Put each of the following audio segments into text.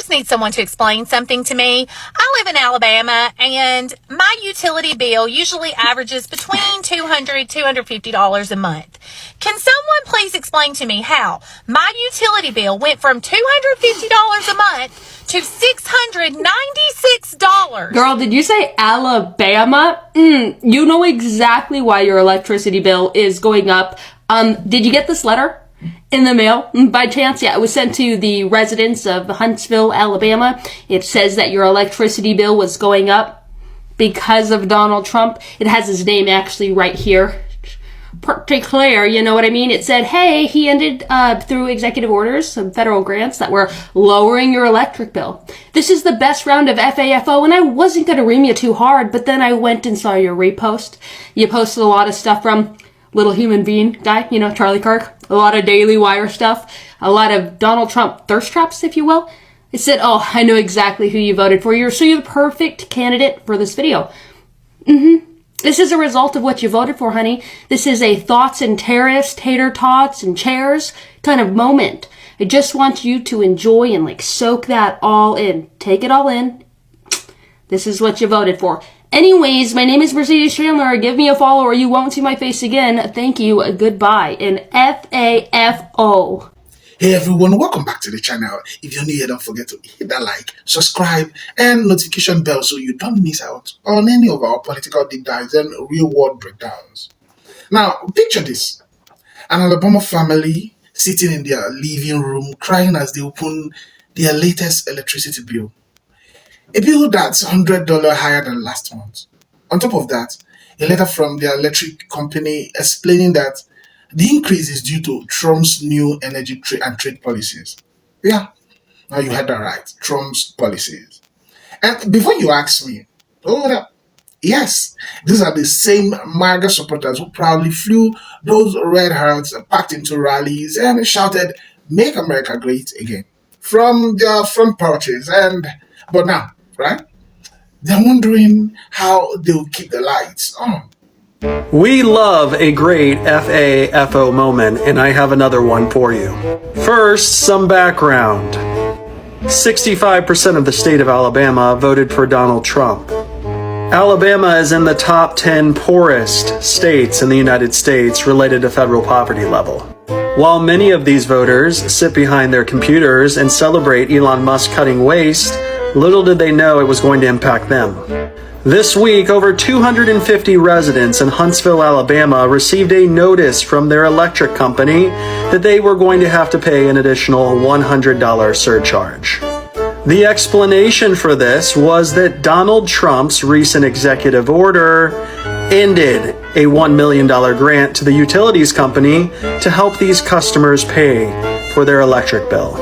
just need someone to explain something to me. I live in Alabama, and my utility bill usually averages between $200 to $250 a month. Can someone please explain to me how my utility bill went from $250 a month to $696? Girl, did you say Alabama? You know exactly why your electricity bill is going up. Did you get this letter in the mail by chance? Yeah, it was sent to the residents of Huntsville, Alabama. It says that your electricity bill was going up because of Donald Trump. It has his name actually right here. Pretty clear, you know what I mean? It said, hey, he ended through executive orders, some federal grants that were lowering your electric bill. This is the best round of FAFO, and I wasn't going to ream you too hard, but then I went and saw your repost. You posted a lot of stuff from Little Human Being guy, you know, Charlie Kirk, a lot of Daily Wire stuff, a lot of Donald Trump thirst traps, if you will. It said, oh, I know exactly who you voted for. You're the perfect candidate for this video. This is a result of what you voted for, honey. This is a thoughts and tariffs, tater tots and chairs kind of moment. I just want you to enjoy and soak that all in. Take it all in. This is what you voted for. Anyways, my name is Mercedes Chandler. Give me a follow or you won't see my face again. Thank you. Goodbye. And FAFO. Hey everyone, welcome back to the channel. If you're new here, don't forget to hit that like, subscribe, and notification bell so you don't miss out on any of our political deep dives and real world breakdowns. Now, picture this. An Alabama family sitting in their living room crying as they open their latest electricity bill. A bill that's $100 higher than last month. On top of that, a letter from their electric company explaining that the increase is due to Trump's new energy and trade policies. Yeah, now you heard that right. Trump's policies. And before you ask me, yes, these are the same MAGA supporters who proudly flew those red hearts, packed into rallies, and shouted, "Make America Great Again," from their front porches. But now, right? They're wondering how they'll keep the lights on. We love a great FAFO moment, and I have another one for you. First, some background. 65% of the state of Alabama voted for Donald Trump. Alabama is in the top 10 poorest states in the United States related to federal poverty level. While many of these voters sit behind their computers and celebrate Elon Musk cutting waste, little did they know it was going to impact them. This week, over 250 residents in Huntsville, Alabama received a notice from their electric company that they were going to have to pay an additional $100 surcharge. The explanation for this was that Donald Trump's recent executive order ended a $1 million grant to the utilities company to help these customers pay for their electric bill.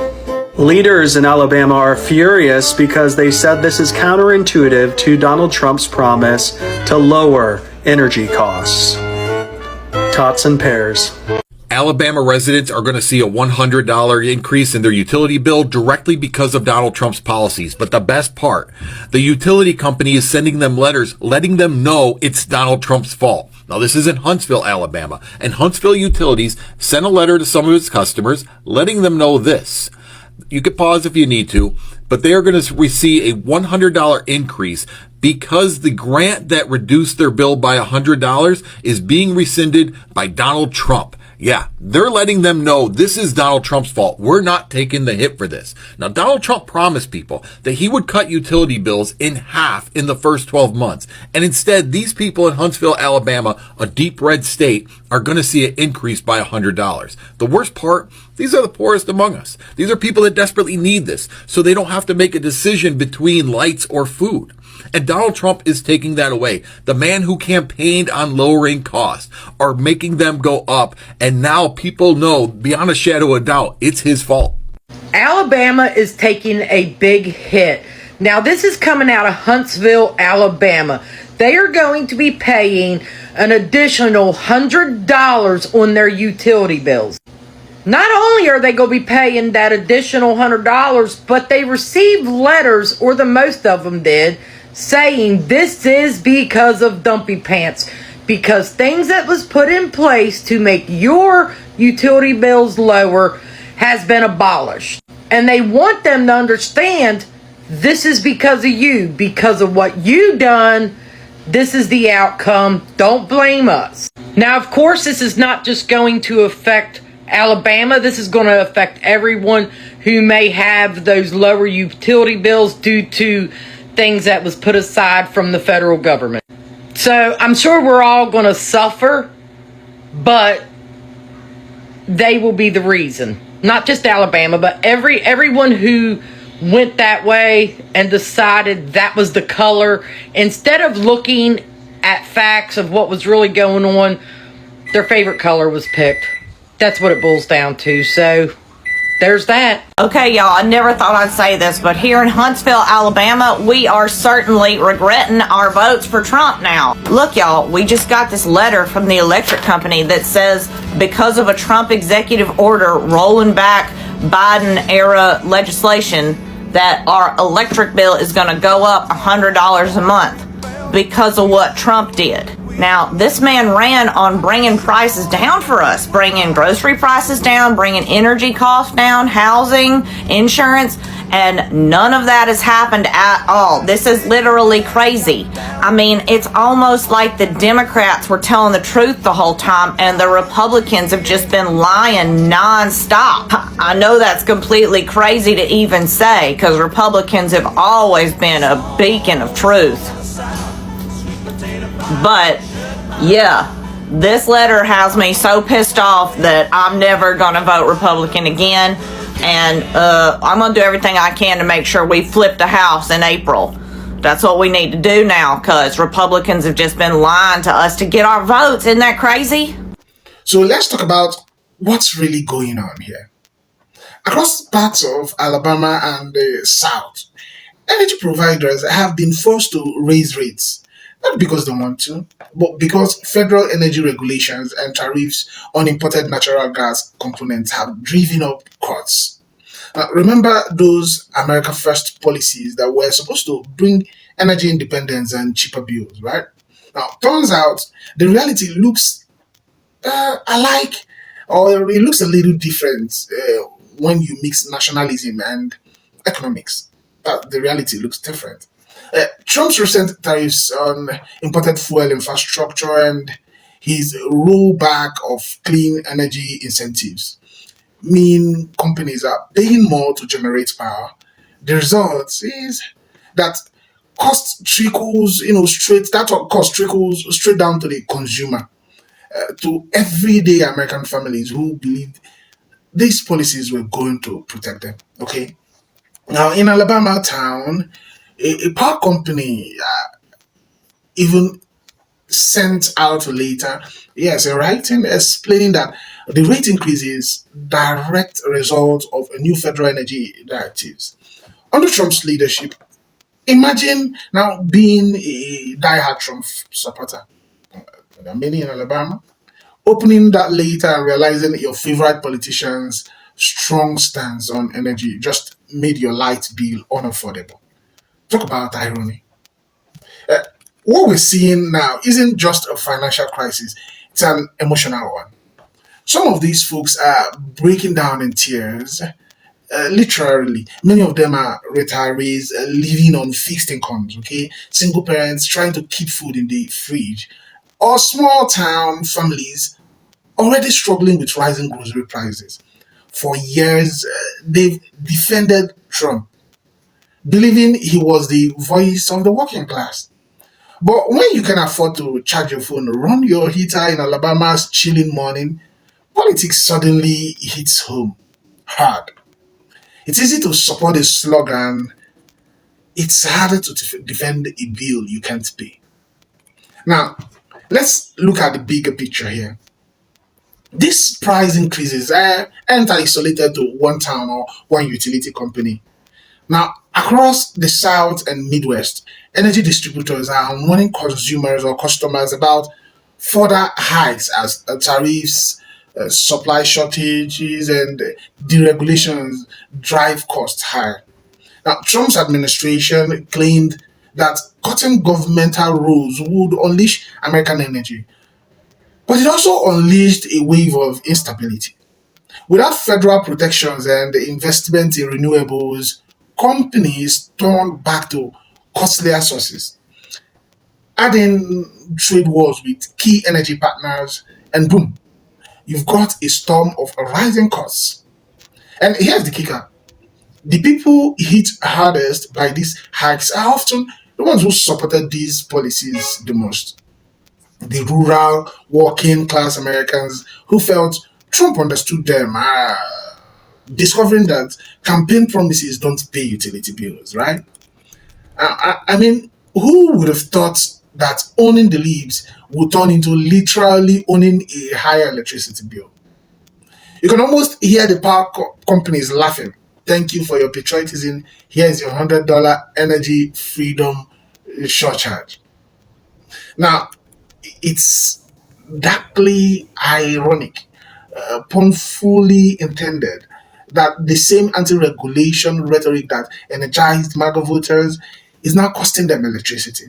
Leaders in Alabama are furious because they said this is counterintuitive to Donald Trump's promise to lower energy costs. Tots and pears. Alabama residents are going to see a $100 increase in their utility bill directly because of Donald Trump's policies. But the best part, the utility company is sending them letters letting them know it's Donald Trump's fault. Now, this is in Huntsville, Alabama, and Huntsville Utilities sent a letter to some of its customers letting them know this. You could pause if you need to, but they are going to receive a $100 increase because the grant that reduced their bill by $100 is being rescinded by Donald Trump. Yeah, they're letting them know this is Donald Trump's fault. We're not taking the hit for this. Now, Donald Trump promised people that he would cut utility bills in half in the first 12 months. And instead, these people in Huntsville, Alabama, a deep red state, are going to see an increase by $100. The worst part, these are the poorest among us. These are people that desperately need this, so they don't have to make a decision between lights or food. And Donald Trump is taking that away. The man who campaigned on lowering costs are making them go up. And now people know, beyond a shadow of doubt, it's his fault. Alabama is taking a big hit. Now, this is coming out of Huntsville, Alabama. They are going to be paying an additional $100 on their utility bills. Not only are they going to be paying that additional $100, but they received letters, or the most of them did, saying this is because of Dumpy Pants, because things that was put in place to make your utility bills lower has been abolished. And they want them to understand this is because of you, because of what you done. This is the outcome. Don't blame us. Now, of course, this is not just going to affect Alabama. This is going to affect everyone who may have those lower utility bills due to things that was put aside from the federal government. So I'm sure we're all going to suffer, but they will be the reason. Not just Alabama, but everyone who went that way and decided that was the color. Instead of looking at facts of what was really going on, their favorite color was picked. That's what it boils down to. So there's that. Okay, y'all, I never thought I'd say this, but here in Huntsville, Alabama, we are certainly regretting our votes for Trump now. Look, y'all, we just got this letter from the electric company that says because of a Trump executive order rolling back Biden-era legislation that our electric bill is going to go up $100 a month because of what Trump did. Now, this man ran on bringing prices down for us, bringing grocery prices down, bringing energy costs down, housing, insurance, and none of that has happened at all. This is literally crazy. I mean, it's almost like the Democrats were telling the truth the whole time and the Republicans have just been lying nonstop. I know that's completely crazy to even say because Republicans have always been a beacon of truth. But yeah, this letter has me so pissed off that I'm never gonna vote Republican again, and I'm gonna do everything I can to make sure we flip the House in April. That's what we need to do now, because Republicans have just been lying to us to get our votes. Isn't that crazy? So let's talk about what's really going on here. Across parts of Alabama and the South, energy providers have been forced to raise rates. Not because they want to, but because federal energy regulations and tariffs on imported natural gas components have driven up costs. Remember those America First policies that were supposed to bring energy independence and cheaper bills, right? Now, turns out the reality looks alike, or it looks a little different when you mix nationalism and economics. The reality looks different. Trump's recent tariffs on imported fuel infrastructure and his rollback of clean energy incentives mean companies are paying more to generate power. The result is that cost trickles, cost trickles straight down to the consumer, to everyday American families who believed these policies were going to protect them. Okay, now in Alabama town, a power company even sent out later, a writing explaining that the rate increase is direct result of a new federal energy directives. Under Trump's leadership, imagine now being a diehard Trump supporter, there are many in Alabama, opening that later and realizing your favorite politician's strong stance on energy just made your light bill unaffordable. Talk about irony. What we're seeing now isn't just a financial crisis, it's an emotional one. Some of these folks are breaking down in tears, literally. Many of them are retirees living on fixed incomes, okay? Single parents trying to keep food in the fridge, or small town families already struggling with rising grocery prices. For years, they've defended Trump, believing he was the voice of the working class. But when you can afford to charge your phone, run your heater in Alabama's chilling morning, politics suddenly hits home hard. It's easy to support a slogan. It's harder to defend a bill you can't pay. Now, let's look at the bigger picture here. These price increases aren't isolated to one town or one utility company. Now, across the South and Midwest, energy distributors are warning consumers or customers about further hikes as tariffs, supply shortages, and deregulations drive costs higher. Now, Trump's administration claimed that cutting governmental rules would unleash American energy, but it also unleashed a wave of instability. Without federal protections and investment in renewables, companies turn back to costlier sources. Add in trade wars with key energy partners, and boom, you've got a storm of rising costs. And here's the kicker: the people hit hardest by these hikes are often the ones who supported these policies the most. The rural, working class Americans who felt Trump understood them, discovering that campaign promises don't pay utility bills, right? I mean, who would have thought that owning the leaves would turn into literally owning a higher electricity bill? You can almost hear the power companies laughing. Thank you for your patriotism. Here's your $100 energy freedom surcharge. Now, it's darkly ironic, painfully intended, that the same anti-regulation rhetoric that energized MAGA voters is now costing them electricity.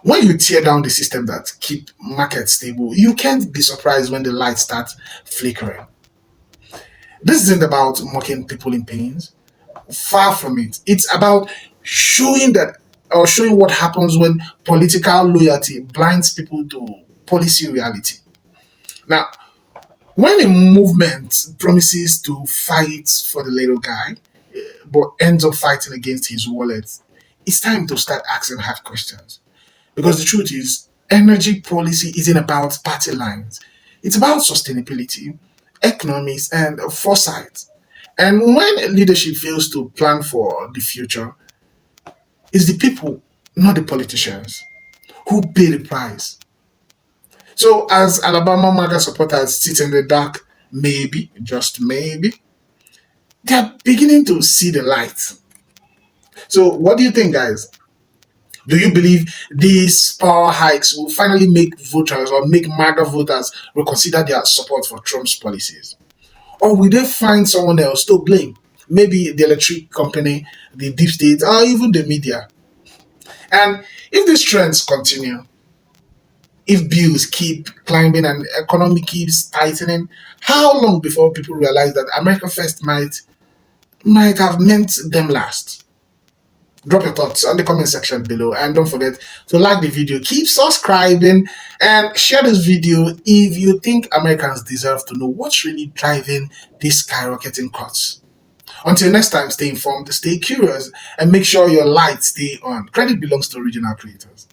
When you tear down the system that keep markets stable, you can't be surprised when the lights start flickering. This isn't about mocking people in pains. Far from it. It's about showing that, or showing what happens when political loyalty blinds people to policy reality. Now, when a movement promises to fight for the little guy, but ends up fighting against his wallet, it's time to start asking hard questions. Because the truth is, energy policy isn't about party lines. It's about sustainability, economics, and foresight. And when leadership fails to plan for the future, it's the people, not the politicians, who pay the price. So, as Alabama MAGA supporters sit in the dark, maybe, just maybe, they're beginning to see the light. So, what do you think, guys? Do you believe these power hikes will finally make voters or make MAGA voters reconsider their support for Trump's policies? Or will they find someone else to blame? Maybe the electric company, the deep state, or even the media. And if these trends continue, if bills keep climbing and economy keeps tightening, how long before people realize that America First might have meant them last? Drop your thoughts on the comment section below, and don't forget to like the video, keep subscribing, and share this video if you think Americans deserve to know what's really driving these skyrocketing costs. Until next time, stay informed, stay curious, and make sure your lights stay on. Credit belongs to original creators.